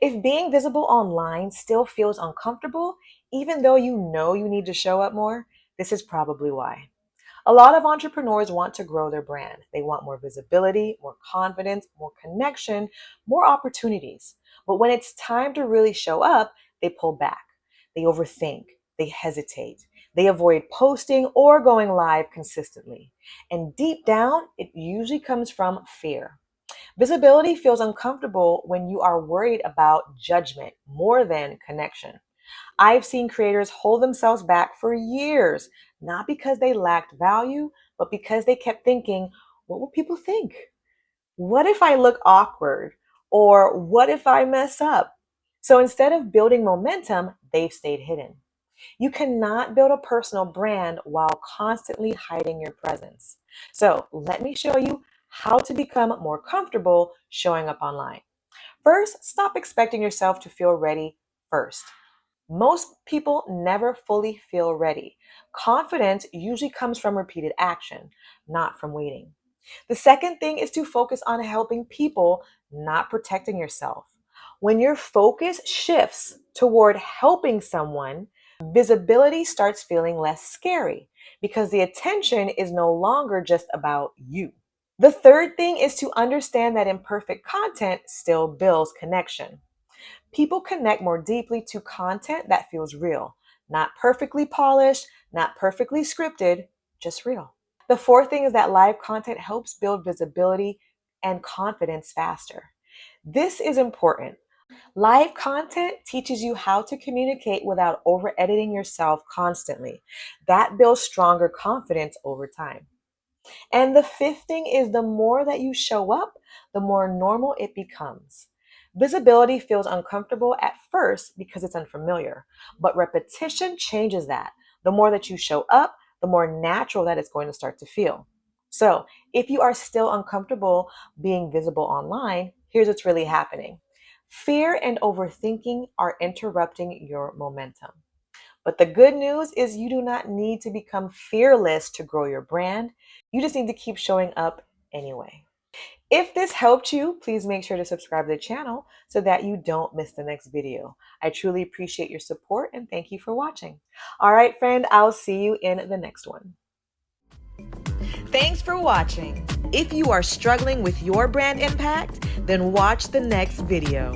If being visible online still feels uncomfortable, even though you know you need to show up more, this is probably why. A lot of entrepreneurs want to grow their brand. They want more visibility, more confidence, more connection, more opportunities. But when it's time to really show up, they pull back. They overthink. They hesitate. They avoid posting or going live consistently. And deep down, it usually comes from fear. Visibility feels uncomfortable when you are worried about judgment more than connection. I've seen creators hold themselves back for years, not because they lacked value, but because they kept thinking, what will people think? What if I look awkward? Or what if I mess up? So instead of building momentum, they've stayed hidden. You cannot build a personal brand while constantly hiding your presence. So let me show you how to become more comfortable showing up online. First, stop expecting yourself to feel ready first. Most people never fully feel ready. Confidence usually comes from repeated action, not from waiting. The second thing is to focus on helping people, not protecting yourself. When your focus shifts toward helping someone, visibility starts feeling less scary because the attention is no longer just about you. The third thing is to understand that imperfect content still builds connection. People connect more deeply to content that feels real, not perfectly polished, not perfectly scripted, just real. The fourth thing is that live content helps build visibility and confidence faster. This is important. Live content teaches you how to communicate without over editing yourself constantly. That builds stronger confidence over time. And the fifth thing is the more that you show up, the more normal it becomes. Visibility feels uncomfortable at first because it's unfamiliar, but repetition changes that. The more that you show up, the more natural that it's going to start to feel. So, if you are still uncomfortable being visible online, here's what's really happening. Fear and overthinking are interrupting your momentum. But the good news is you do not need to become fearless to grow your brand. You just need to keep showing up anyway. If this helped you, please make sure to subscribe to the channel so that you don't miss the next video. I truly appreciate your support and thank you for watching. All right, friend, I'll see you in the next one. Thanks for watching. If you are struggling with your brand impact, then watch the next video.